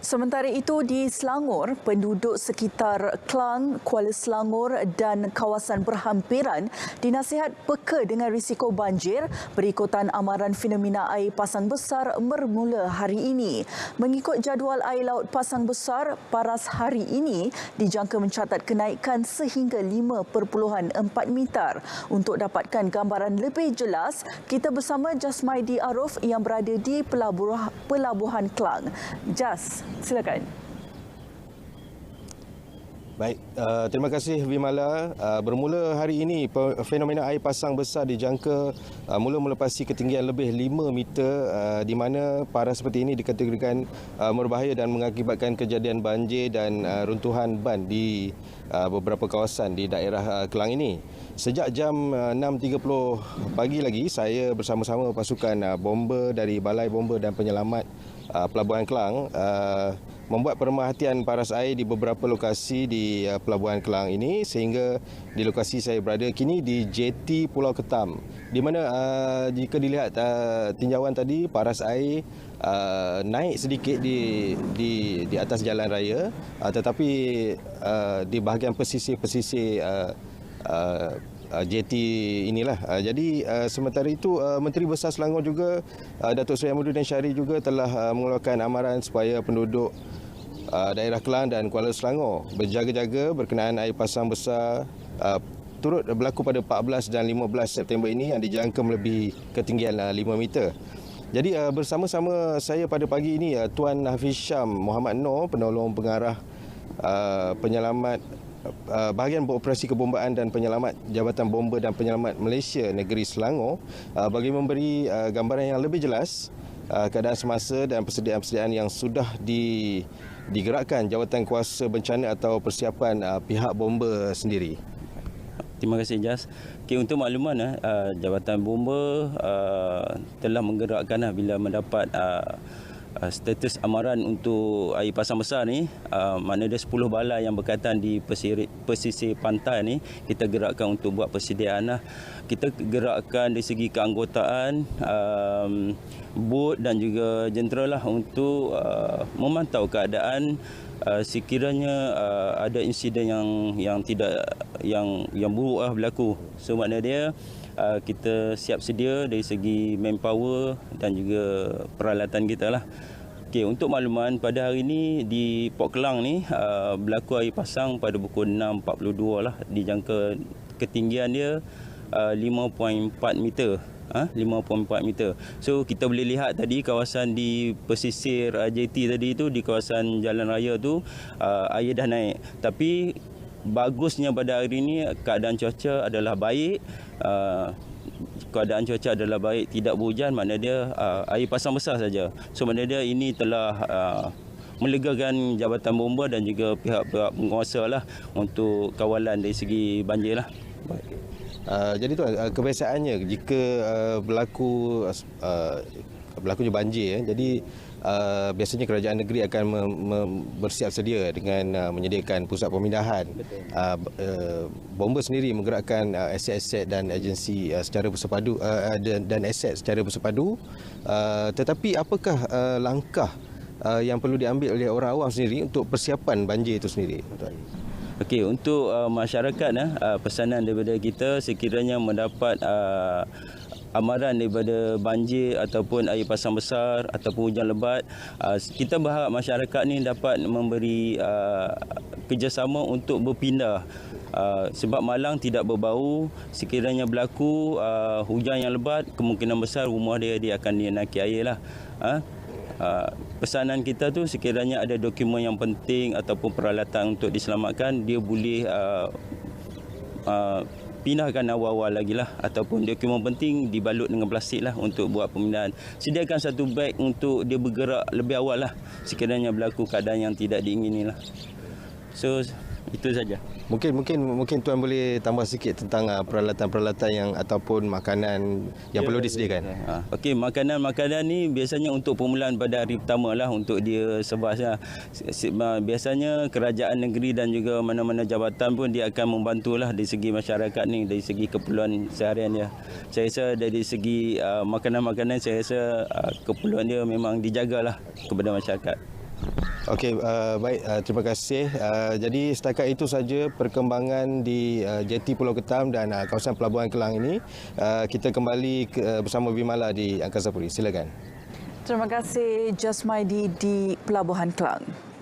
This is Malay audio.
Sementara itu di Selangor, penduduk sekitar Klang, Kuala Selangor dan kawasan berhampiran dinasihat peka dengan risiko banjir berikutan amaran fenomena air pasang besar bermula hari ini. Mengikut jadual air laut pasang besar, paras hari ini dijangka mencatat kenaikan sehingga 5.4 meter. Untuk dapatkan gambaran lebih jelas, kita bersama Jasmaidi Aruf yang berada di Pelabuhan Klang. Jas, silakan. Baik, terima kasih Vimala. Bermula hari ini, fenomena air pasang besar dijangka mula melepasi ketinggian lebih 5 meter di mana paras seperti ini dikategorikan berbahaya dan mengakibatkan kejadian banjir dan runtuhan ban di beberapa kawasan di daerah Klang ini. Sejak jam 6.30 pagi lagi, saya bersama-sama pasukan bomber dari Balai Bomber dan Penyelamat Pelabuhan Klang membuat pemerhatian paras air di beberapa lokasi di Pelabuhan Klang ini, sehingga di lokasi saya berada kini di JT Pulau Ketam, di mana jika dilihat tinjauan tadi, paras air naik sedikit di atas jalan raya, tetapi di bahagian pesisir JT inilah. Jadi sementara itu Menteri Besar Selangor juga, Datuk Seri Ahmaduddin Syari juga telah mengeluarkan amaran supaya penduduk daerah Klang dan Kuala Selangor berjaga-jaga berkenaan air pasang besar turut berlaku pada 14 dan 15 September ini yang dijangka melebihi ketinggian 5 meter. Jadi bersama-sama saya pada pagi ini Tuan Hafiz Syam Muhammad Noor, penolong pengarah penyelamat bahagian beroperasi kebombaan dan penyelamat Jabatan Bomber dan Penyelamat Malaysia Negeri Selangor, bagi memberi gambaran yang lebih jelas keadaan semasa dan persediaan-persediaan yang sudah digerakkan Jawatan Kuasa Bencana atau persiapan pihak bomber sendiri. Terima kasih Jas. Okay, untuk makluman, Jabatan Bomber telah menggerakkan bila mendapat status amaran untuk air pasang besar ni, mana ada 10 balai yang berkaitan di pesisir pantai ni, kita gerakkan untuk buat persediaan lah. Kita gerakkan dari segi keanggotaan, bot dan juga jentera lah untuk memantau keadaan sekiranya ada insiden yang buruk lah berlaku. So makna dia kita siap sedia dari segi manpower dan juga peralatan kita lah. Okey, untuk makluman, pada hari ini di Port Klang ni berlaku air pasang pada pukul 6.42 lah. Dijangka ketinggian dia 5.4 meter. 5.4 meter. So kita boleh lihat tadi kawasan di pesisir JT tadi tu, di kawasan jalan raya tu air dah naik. Tapi bagusnya pada hari ini keadaan cuaca adalah baik. Keadaan cuaca adalah baik, tidak berhujan, makna dia air pasang besar saja. So makna dia ini telah melegakan Jabatan Bomber dan juga pihak-pihak penguasa lah untuk kawalan dari segi banjir lah. Jadi tu kebiasaannya jika berlakunya banjir, jadi biasanya kerajaan negeri akan bersiap sedia dengan menyediakan pusat pemindahan. Bomber sendiri menggerakkan aset-aset dan agensi secara bersepadu dan aset secara bersepadu. Tetapi apakah langkah yang perlu diambil oleh orang awam sendiri untuk persiapan banjir itu sendiri, Tuan? Okey, untuk masyarakat, pesanan daripada kita sekiranya mendapat amaran daripada banjir ataupun air pasang besar ataupun hujan lebat, kita berharap masyarakat ni dapat memberi kerjasama untuk berpindah. Sebab malang tidak berbau, sekiranya berlaku hujan yang lebat, kemungkinan besar rumah dia akan dinaki air lah. Pesanan kita tu sekiranya ada dokumen yang penting ataupun peralatan untuk diselamatkan, dia boleh pindahkan awal-awal lagi lah, ataupun dokumen penting dibalut dengan plastik lah untuk buat pemindahan. Sediakan satu beg untuk dia bergerak lebih awal lah sekiranya berlaku keadaan yang tidak diingini lah. So itu saja. Mungkin Tuan boleh tambah sikit tentang peralatan-peralatan yang ataupun makanan yang perlu disediakan. Okey, makanan ni biasanya untuk permulaan pada hari pertama lah, untuk dia sebasnya. Biasanya kerajaan negeri dan juga mana-mana jabatan pun dia akan membantulah dari segi masyarakat ni, dari segi keperluan seharian dia. Saya rasa dari segi makanan-makanan, saya rasa keperluan dia memang dijagalah kepada masyarakat. Okey, baik, terima kasih. Jadi setakat itu saja perkembangan di jeti Pulau Ketam dan kawasan Pelabuhan Kelang ini. Kita kembali bersama Vimala di Angkasa Puri. Silakan. Terima kasih Jasmaidi di Pelabuhan Kelang.